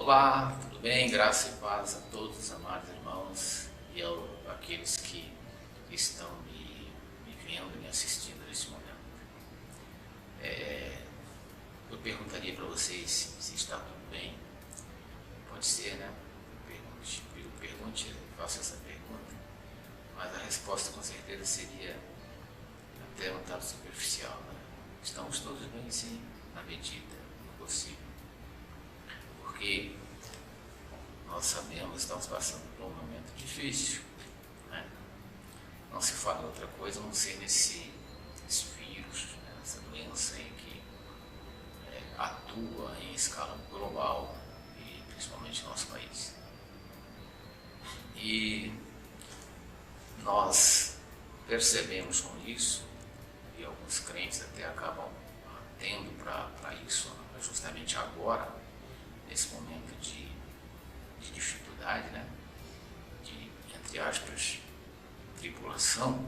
Olá, tudo bem? Graça e paz a todos os amados irmãos e aqueles que estão me vendo, me assistindo nesse momento. Eu perguntaria para vocês se está tudo bem. Pode ser, né? Pergunte, faça essa pergunta. Mas a resposta com certeza seria até um tanto superficial, né? Estamos todos bem, sim, na medida do possível. Porque nós sabemos, estamos passando por um momento difícil, né? Não se fala em outra coisa, a não ser nesse vírus, né? Essa doença aí que atua em escala global e principalmente no nosso país. E nós percebemos com isso, e alguns crentes até acabam tendo para isso, justamente agora, nesse momento de dificuldade, né? De, entre aspas, tribulação.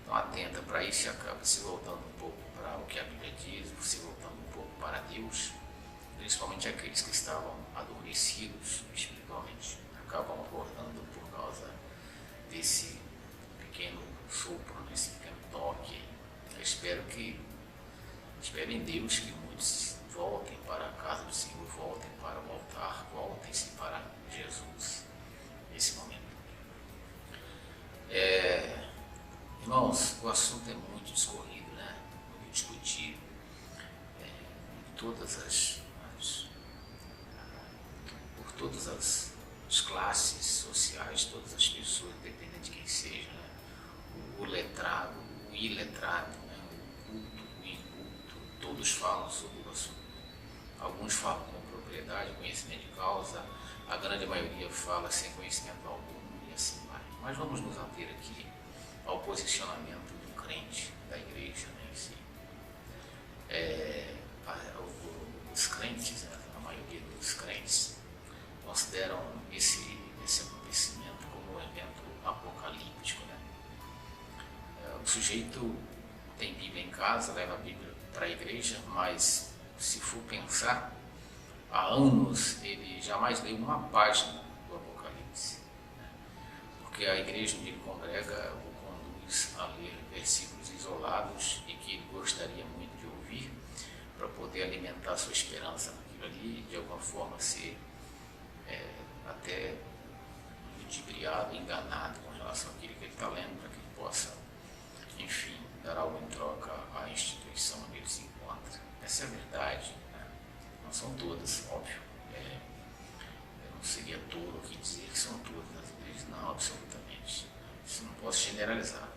Então atenta para isso e acaba se voltando um pouco para o que a Bíblia diz, se voltando um pouco para Deus, principalmente aqueles que estavam adormecidos espiritualmente, acabam acordando por causa desse pequeno sopro, desse pequeno toque. Eu espero em Deus que muitos voltem para a casa do Senhor, voltem para o altar, voltem-se para Jesus nesse momento. Irmãos, o assunto é muito discorrido, né? Muito discutido, por todas as classes sociais, todas as pessoas, independente de quem seja, né? O letrado, o iletrado, né? O culto, o inculto, todos falam sobre o assunto. Alguns falam com propriedade, conhecimento de causa, a grande maioria fala sem conhecimento algum e assim vai. Mas vamos nos ater aqui ao posicionamento do crente, da igreja, né, em si. Os crentes, né, a maioria dos crentes, consideram esse acontecimento como um evento apocalíptico, né? O sujeito tem Bíblia em casa, leva a Bíblia para a igreja, mas se for pensar, há anos ele jamais leu uma página do Apocalipse, né? Porque a igreja onde ele congrega o conduz a ler versículos isolados e que ele gostaria muito de ouvir para poder alimentar sua esperança naquilo ali, de alguma forma ser até ludibriado, enganado com relação àquilo que ele está lendo, para que ele possa, enfim, dar algo em troca à instituição onde ele se encontra. Essa é a verdade, né? Não são todas, óbvio. Eu não seria tolo aqui dizer que são todas as igrejas, não, absolutamente. Isso não posso generalizar.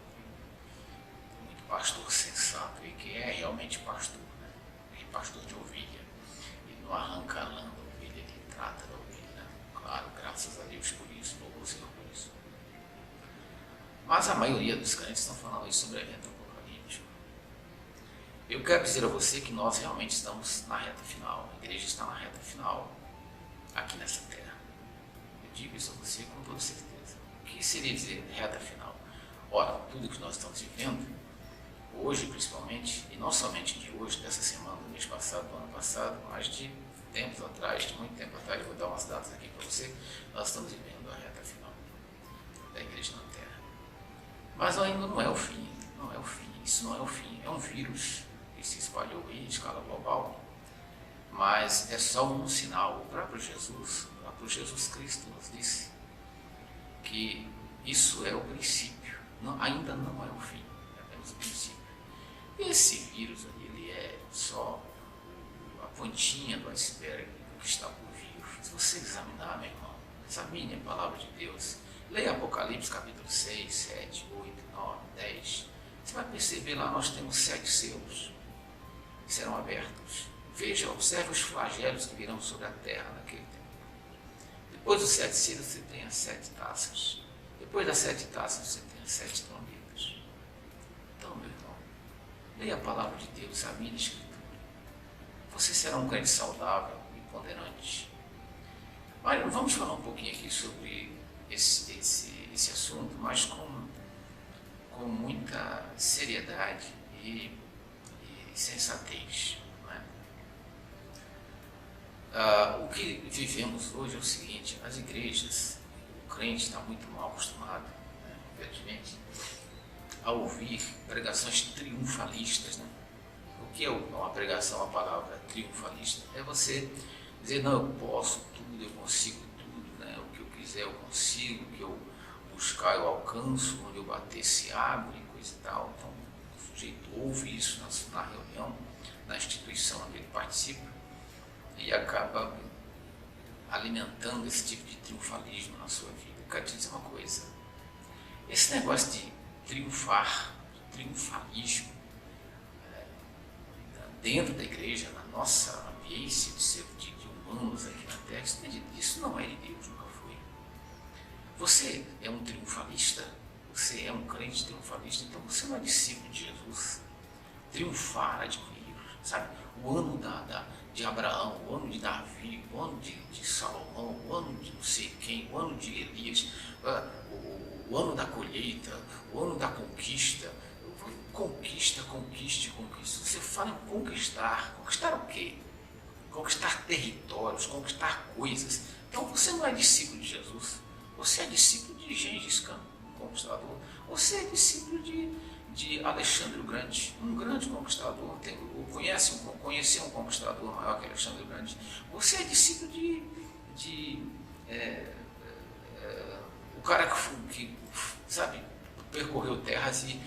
Tem muito pastor sensato e que é realmente pastor, né? É pastor de ovelha. Ele não arranca a lã da ovelha, ele trata da ovelha, né? Claro, graças a Deus por isso, louvor ao Senhor por isso. Mas a maioria dos crentes estão falando aí sobre evento apocalíptico. Eu quero dizer a você que nós realmente estamos na reta final, a igreja está na reta final aqui nessa terra. Eu digo isso a você com toda certeza. O que seria dizer reta final? Ora, tudo que nós estamos vivendo, hoje principalmente, e não somente de hoje, dessa semana, do mês passado, do ano passado, mas de tempos atrás, de muito tempo atrás, vou dar umas datas aqui para você, nós estamos vivendo a reta final da igreja na terra. Mas ainda não é o fim, não é o fim, isso não é o fim, é um vírus que se espalhou aí em escala global, mas é só um sinal. O próprio Jesus Cristo nos disse que isso é o princípio, ainda não é o fim, é apenas o princípio. E esse vírus aí, ele é só a pontinha do iceberg do que está por vir. Se você examinar, meu irmão, examine a palavra de Deus, leia Apocalipse capítulo 6, 7, 8, 9, 10, você vai perceber lá nós temos 7 selos que serão abertos. Veja, observe os flagelos que virão sobre a terra naquele tempo. Depois dos 7 selos você tem as 7 taças. Depois das 7 taças você tem as 7 trombetas. Então, meu irmão, leia a palavra de Deus, examine a Escritura. Você será um crente saudável e ponderante. Olha, vamos falar um pouquinho aqui sobre esse assunto, mas com muita seriedade e sensatez. Não é? O que vivemos hoje é o seguinte: as igrejas, o crente está muito mal acostumado, né, evidentemente, a ouvir pregações triunfalistas, né? O que é uma pregação, a palavra triunfalista? É você dizer, não, eu posso tudo, eu consigo tudo, né? O que eu quiser eu consigo, o que eu buscar eu alcanço, onde eu bater se abre, coisa e tal. Então, o sujeito ouve isso na reunião, na instituição onde ele participa, e acaba alimentando esse tipo de triunfalismo na sua vida. Eu quero te dizer uma coisa: esse negócio de triunfar, de triunfalismo, dentro da igreja, na nossa ambiência de humanos aqui na Terra, isso não é de Deus, nunca foi. Você é um triunfalista, você é um crente triunfalista, então você não é discípulo de Jesus. Triunfar, adquirir, sabe? O ano de Abraão, o ano de Davi, o ano de Salomão, o ano de não sei quem, o ano de Elias, o ano da colheita, o ano da conquista. Conquista. Você fala em conquistar. Conquistar o quê? Conquistar territórios, conquistar coisas. Então você não é discípulo de Jesus. Você é discípulo de Gengis Khan, um conquistador. Você é discípulo de Alexandre o Grande, um grande conquistador. Conheci um conquistador maior que Alexandre o Grande. Você é discípulo o cara que sabe, percorreu terras e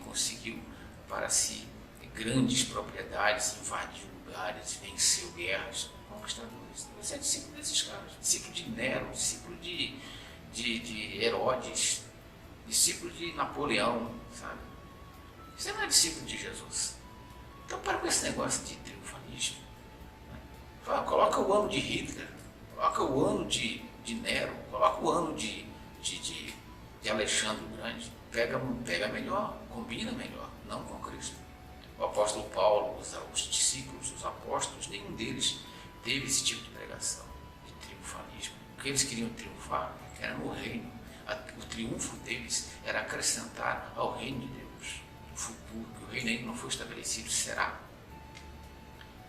conseguiu para si grandes propriedades, invadiu lugares, venceu guerras, conquistadores. Você é discípulo desses caras, discípulo de Nero, discípulo de Herodes, discípulo de Napoleão, sabe? Você não é discípulo de Jesus. Então para com esse negócio de triunfalismo. Né? Coloca o ano de Hitler, coloca o ano de Nero, coloca o ano de Alexandre o Grande. Pega melhor, combina melhor, não com Cristo. O apóstolo Paulo, os discípulos, os apóstolos, nenhum deles teve esse tipo de pregação, de triunfalismo. O que eles queriam triunfar era no reino. O triunfo deles era acrescentar ao reino de Deus, no futuro, que o reino ainda não foi estabelecido, será.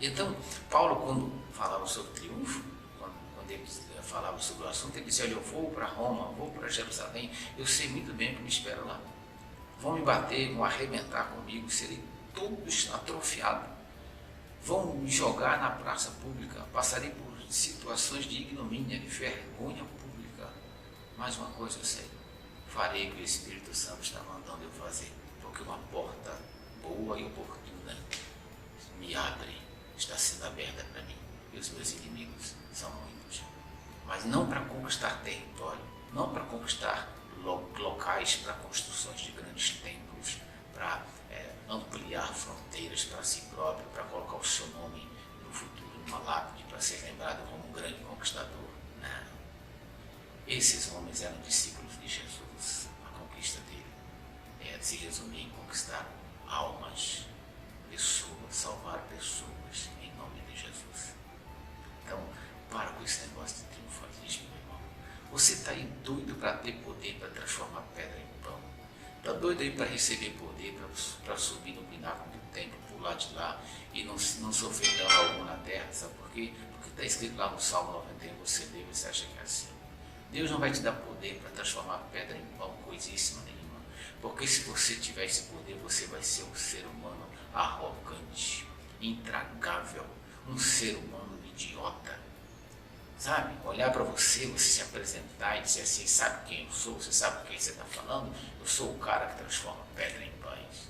Então, Paulo, quando falava sobre triunfo, quando ele falava sobre o assunto, ele dizia, olha, eu vou para Roma, vou para Jerusalém, eu sei muito bem o que me espera lá. Vão me bater, vão arrebentar comigo, serei todo atrofiado. Vão me jogar na praça pública, passarei por situações de ignomínia, de vergonha pública. Mas uma coisa eu sei, farei o que o Espírito Santo está mandando eu fazer, porque uma porta boa e oportuna me abre, está sendo aberta para mim, e os meus inimigos são muitos. Mas não para conquistar território, não para conquistar locais para construções de grandes templos, para ampliar fronteiras para si próprio, para colocar o seu nome no futuro numa lápide, para ser lembrado como um grande conquistador. Não. Esses homens eram discípulos de Jesus. A conquista dele se resumir em conquistar almas, pessoas, salvar pessoas em nome de Jesus. Então, para com esse negócio de triunfalismo, meu irmão. Você está aí doido para ter poder para transformar pedra em pão. Está doido aí para receber poder, para subir no pináculo do templo, pular de lá e não sofrer dano algum na terra, sabe por quê? Porque está escrito lá no Salmo 91, você lê, você acha que é assim. Deus não vai te dar poder para transformar pedra em pão, coisíssima nenhuma. Porque se você tiver esse poder, você vai ser um ser humano arrogante, intragável, um ser humano idiota. Sabe? Olhar para você se apresentar e dizer assim, sabe quem eu sou? Você sabe com quem você está falando? Eu sou o cara que transforma pedra em pães.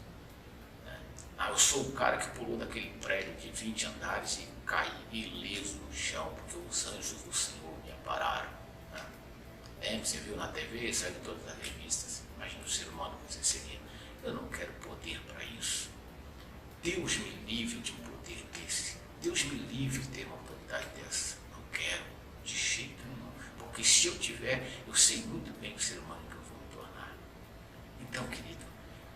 Né? Eu sou o cara que pulou daquele prédio de 20 andares e cai ileso no chão, porque os anjos do Senhor me ampararam. Né? Você viu na TV, saiu de todas as revistas. Imagina o ser humano que você seria. Eu não quero poder para isso. Deus me livre de um poder desse. Deus me livre de ter uma autoridade dessa. Não quero. De jeito nenhum, porque se eu tiver, eu sei muito bem o ser humano que eu vou me tornar. Então, querido,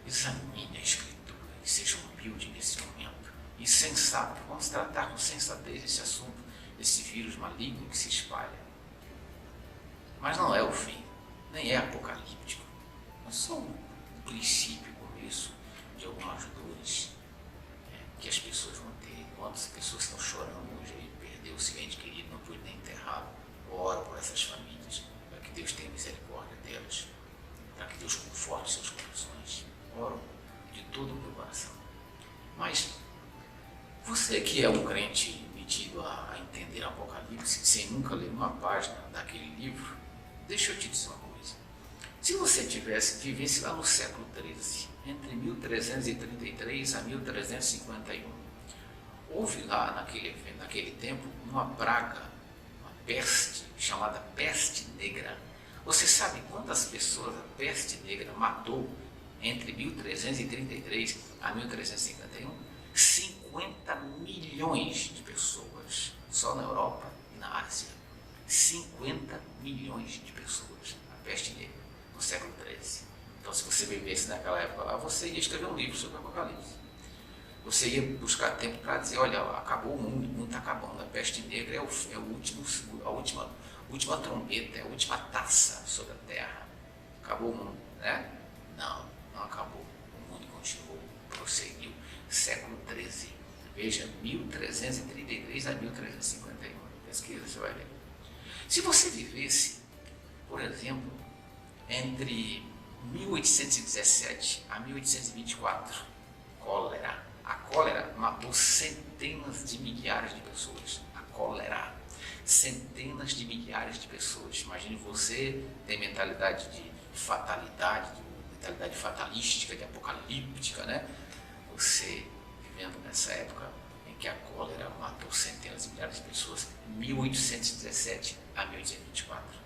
examine a Escritura e seja humilde nesse momento. E sensato, vamos tratar com sensatez esse assunto, esse vírus maligno que se espalha. Mas não é o fim, nem é apocalíptico. É só um princípio, começo de algumas dores que as pessoas vão ter. Quantas pessoas estão chorando hoje aí, perderam informação. Mas você que é um crente metido a entender Apocalipse, sem nunca ler uma página daquele livro, deixa eu te dizer uma coisa. Se você vivesse lá no século XIII, entre 1333 a 1351, houve lá naquele tempo uma praga, uma peste, chamada peste negra. Você sabe quantas pessoas a peste negra matou entre 1333 a 1351? 50 milhões de pessoas, só na Europa e na Ásia. 50 milhões de pessoas, a peste negra, no século XIII. Então, se você vivesse naquela época lá, você ia escrever um livro sobre o Apocalipse. Você ia buscar tempo para dizer, olha, acabou o mundo está acabando. A peste negra é a última trombeta, é a última taça sobre a terra. Acabou o mundo, né? Não, não acabou. O mundo continuou, prosseguiu. Século XIII. Veja, 1333 a 1351. Pesquisa, você vai ver. Se você vivesse, por exemplo, entre 1817 a 1824, cólera. A cólera matou centenas de milhares de pessoas. A cólera. Centenas de milhares de pessoas. Imagine você ter mentalidade de fatalidade, mentalidade fatalística, de apocalíptica, né? Você vivendo nessa época em que a cólera matou centenas de milhares de pessoas, 1817 a 1824.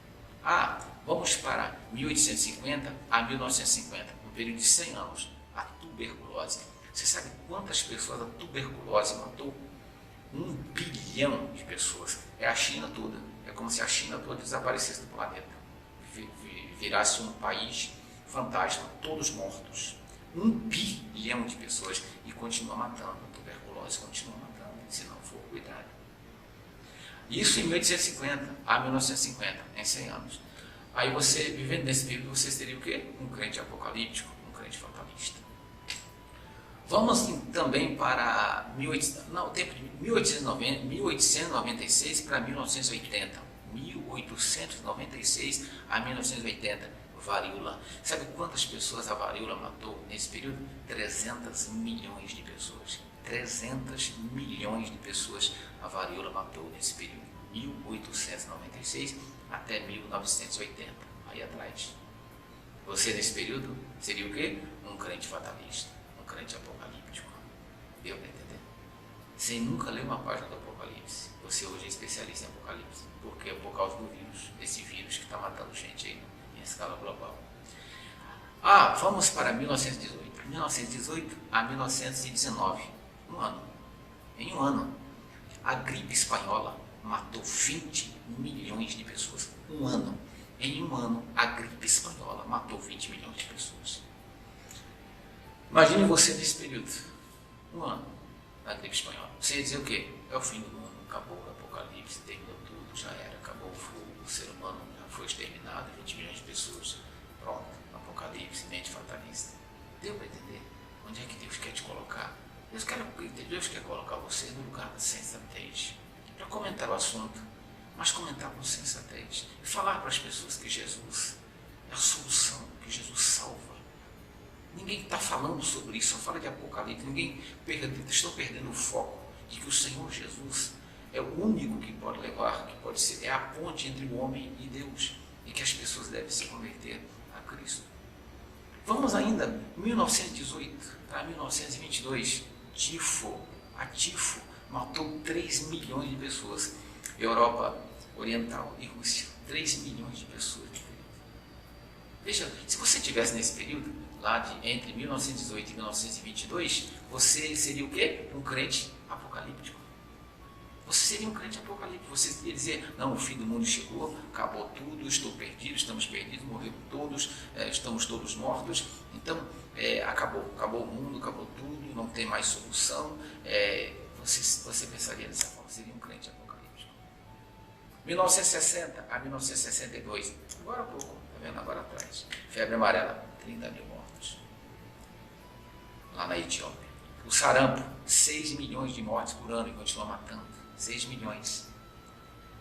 Vamos para 1850 a 1950, um período de 100 anos, a tuberculose. Você sabe quantas pessoas a tuberculose matou? 1 bilhão de pessoas. É a China toda. É como se a China toda desaparecesse do planeta. Virasse um país fantasma, todos mortos. 1 bilhão de pessoas e continua matando. A tuberculose continua matando, se não for cuidado. Isso em 1850 a 1950, em 100 anos. Aí você, vivendo nesse período, você seria o quê? Um crente apocalíptico, um crente fatalista. Vamos também para o tempo de 1896 para 1980. 1896 a 1980, varíola. Sabe quantas pessoas a varíola matou nesse período? 300 milhões de pessoas. 300 milhões de pessoas a varíola matou nesse período. 1896 até 1980, aí atrás. Você nesse período seria o quê? Um crente fatalista, um crente apocalíptico. Deu para entender? Sem nunca ler uma página do Apocalipse. Você hoje é especialista em Apocalipse, porque é por causa do vírus, desse vírus que está matando gente aí em escala global. Vamos para 1918. 1918 a 1919, um ano. Em um ano, a gripe espanhola matou 20 milhões de pessoas. Um ano. Em um ano, a gripe espanhola matou 20 milhões de pessoas. Imagine você nesse período. Um ano, a gripe espanhola. Você ia dizer o quê? É o fim do mundo, acabou o apocalipse, terminou tudo, já era, acabou o ser humano, já foi exterminado, 20 milhões de pessoas. Pronto, apocalipse, mente fatalista. Deu para entender onde é que Deus quer te colocar? Deus quer colocar você no lugar da sensatez, para comentar o assunto, mas comentar com sensatez e falar para as pessoas que Jesus é a solução, que Jesus salva. Ninguém está falando sobre isso, só fala de Apocalipse. Estão perdendo o foco de que o Senhor Jesus é o único que pode levar, que pode ser, é a ponte entre o homem e Deus, e que as pessoas devem se converter a Cristo. Vamos ainda, 1918 a 1922, a tifo matou 3 milhões de pessoas. Europa Oriental e Rússia, 3 milhões de pessoas. Veja, se você estivesse nesse período, entre 1918 e 1922, você seria o quê? Um crente apocalíptico. Você seria um crente apocalíptico. Você ia dizer, não, o fim do mundo chegou, acabou tudo, estou perdido, estamos perdidos, morreram todos, estamos todos mortos. Então, acabou o mundo, acabou tudo, não tem mais solução. Você pensaria dessa forma, seria um crente apocalíptico. 1960 a 1962, agora há pouco, está vendo agora atrás, febre amarela, 30 mil mortos, lá na Etiópia. O sarampo, 6 milhões de mortes por ano e continua matando, 6 milhões.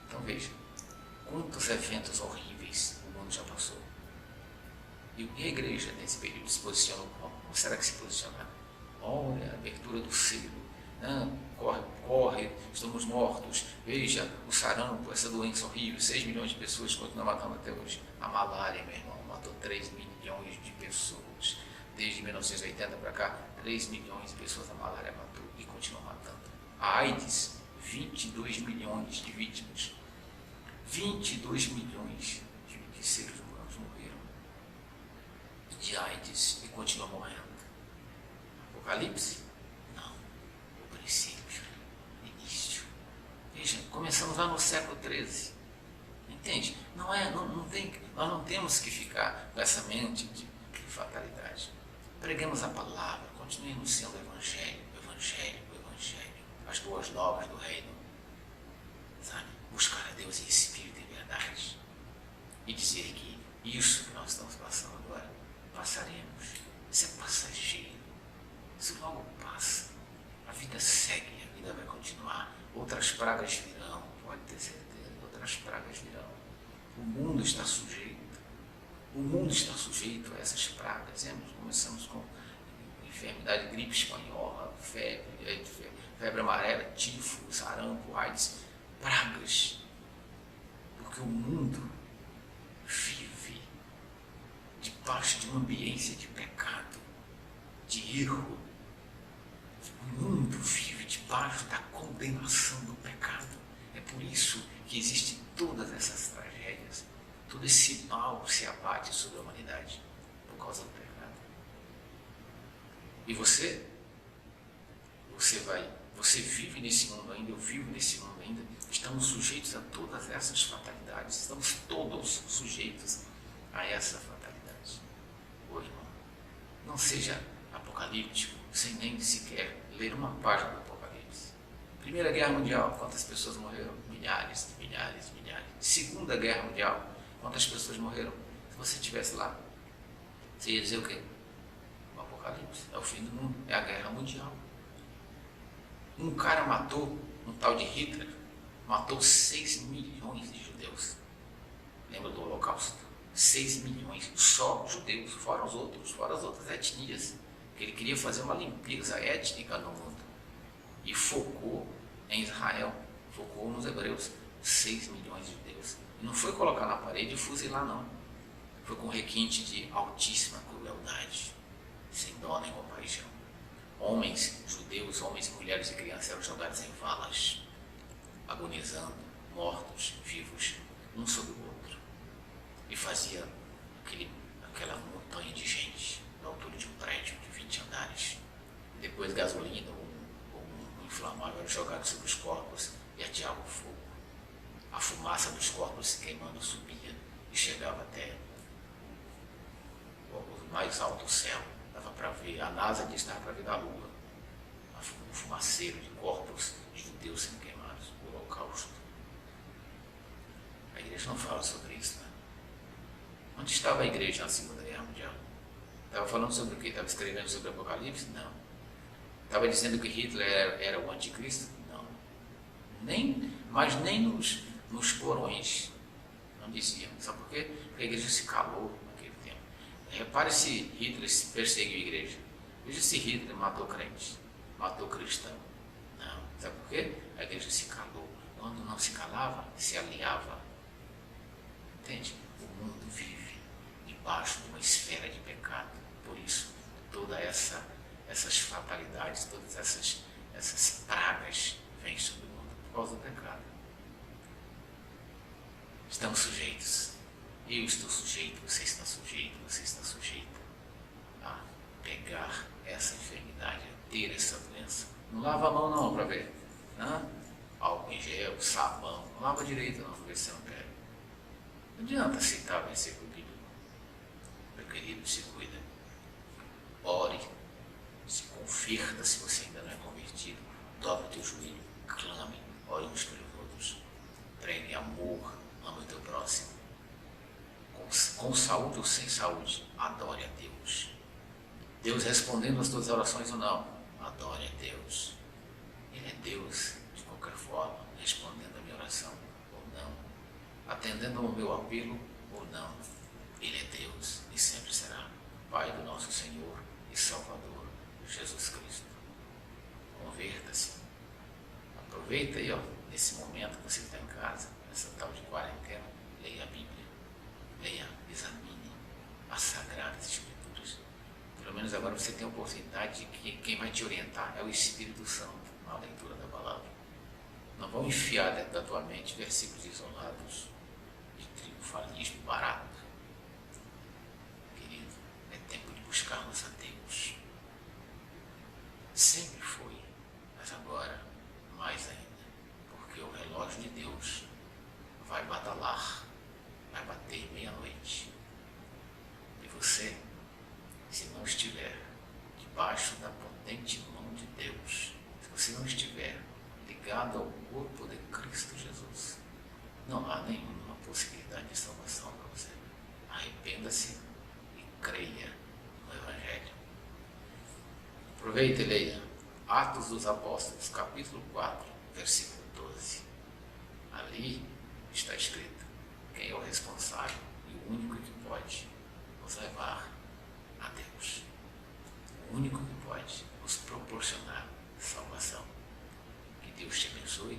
Então veja, quantos eventos horríveis o mundo já passou. E a igreja nesse período se posicionou como? Como será que se posicionará? Corre, corre, estamos mortos, veja o sarampo, essa doença horrível, 6 milhões de pessoas continuam matando até hoje. A malária, meu irmão, matou 3 milhões de pessoas. Desde 1980 para cá, 3 milhões de pessoas a malária matou e continua matando. A AIDS, 22 milhões de vítimas. 22 milhões de seres humanos morreram de AIDS e continuam morrendo. Apocalipse? Não. O princípio, início. Veja, começamos lá no século XIII. Entende? Nós não temos que ficar com essa mente de fatalidade. Preguemos a palavra, continuemos sendo o Evangelho, o Evangelho, o Evangelho. As boas novas do reino. Sabe? Buscar a Deus em espírito e verdade. E dizer que isso que nós estamos passando agora, passaremos. Isso é passageiro. Isso logo passa. A vida segue, a vida vai continuar. Outras pragas virão, pode ter certeza, outras pragas virão. O mundo está sujeito. O mundo está sujeito a essas pragas. Começamos com enfermidade, gripe espanhola, febre amarela, tifo, sarampo, AIDS, pragas. Porque o mundo vive debaixo de uma ambiência de pecado, de erro. O mundo vive debaixo da condenação do pecado. É por isso que existem todas essas tragédias. Todo esse mal se abate sobre a humanidade por causa do pecado. E você vive nesse mundo ainda, eu vivo nesse mundo ainda, estamos sujeitos a todas essas fatalidades, estamos todos sujeitos a essa fatalidade. Ô irmão, não seja apocalíptico sem nem sequer ler uma página do Apocalipse. Primeira Guerra Mundial, quantas pessoas morreram? Milhares, milhares, milhares. Segunda Guerra Mundial, quantas pessoas morreram? Se você estivesse lá, você ia dizer o quê? O Apocalipse é o fim do mundo, é a Guerra Mundial. Um cara matou, um tal de Hitler, matou 6 milhões de judeus. Lembra do Holocausto? 6 milhões, só judeus, fora as outras etnias. Ele queria fazer uma limpeza étnica no mundo. E focou em Israel, focou nos hebreus, 6 milhões de judeus. E não foi colocar na parede e fuzilar, não. Foi com requinte de altíssima crueldade, sem dó nem compaixão. Homens, judeus, homens, mulheres e crianças eram jogados em valas, agonizando, mortos, vivos, um sobre o outro. E fazia aquela montanha de gente, da altura de um prédio de 20 andares. Depois gasolina ou um inflamável era jogado sobre os corpos e ateava o fogo. A fumaça dos corpos se queimando subia e chegava até o mais alto céu. Dava para ver, a NASA disse que dava para ver da Lua. Um fumaceiro de corpos de judeus sendo queimados, o Holocausto. A igreja não fala sobre isso, né? Onde estava a igreja na Segunda Guerra Mundial? Estava falando sobre o quê? Estava escrevendo sobre o Apocalipse? Não. Estava dizendo que Hitler era o anticristo? Não. Mas nem nos porões não diziam. Sabe por quê? Porque a igreja se calou naquele tempo. Repare se Hitler perseguiu a igreja. Veja se Hitler matou crente, matou cristão. Não. Sabe por quê? A igreja se calou. Quando não se calava, se aliava. Entende? O mundo vive debaixo de uma esfera de pecado. Por isso, todas essas fatalidades, todas essas pragas vêm sobre o mundo por causa do pecado. Estamos sujeitos. Eu estou sujeito, você está sujeito, você está sujeita a pegar essa enfermidade, a ter essa doença. Não lava a mão não para ver. Álcool em gel, sabão. Não lava direito não para ver se você não pega. Não adianta aceitar vencer com o bíblico. Meu querido, se cuida. Ore, se converta se você ainda não é convertido. Dobra o teu joelho, clame, ore uns pelos outros. Pregue amor, ama o teu próximo. Com saúde ou sem saúde, adore a Deus. Deus respondendo às tuas orações ou não, adore a Deus. Ele é Deus, de qualquer forma, respondendo a minha oração ou não, atendendo ao meu apelo ou não. Ele é Deus e sempre será Pai do nosso Senhor e Salvador, Jesus Cristo. Converta-se Aproveita aí, ó, nesse momento que você está em casa, nessa tal de quarentena, leia a Bíblia, leia, examine as Sagradas Escrituras. Pelo menos agora você tem a oportunidade de que quem vai te orientar é o Espírito Santo na leitura da palavra. Não vão enfiar dentro da tua mente versículos isolados de triunfalismo barato. Querido, é tempo de buscarmos a Deus. Sempre foi, mas agora mais ainda, porque o relógio de Deus vai badalar, vai bater meia-noite. E você, se não estiver debaixo da potente mão de Deus, se você não estiver ligado ao corpo de Cristo Jesus, não há nenhuma possibilidade de salvação para você. Arrependa-se e creia no Evangelho. Aproveite e leia Atos dos Apóstolos, capítulo 4, versículo 12. Ali está escrito quem é o responsável e o único que pode nos levar a Deus. O único que pode nos proporcionar salvação. Que Deus te abençoe.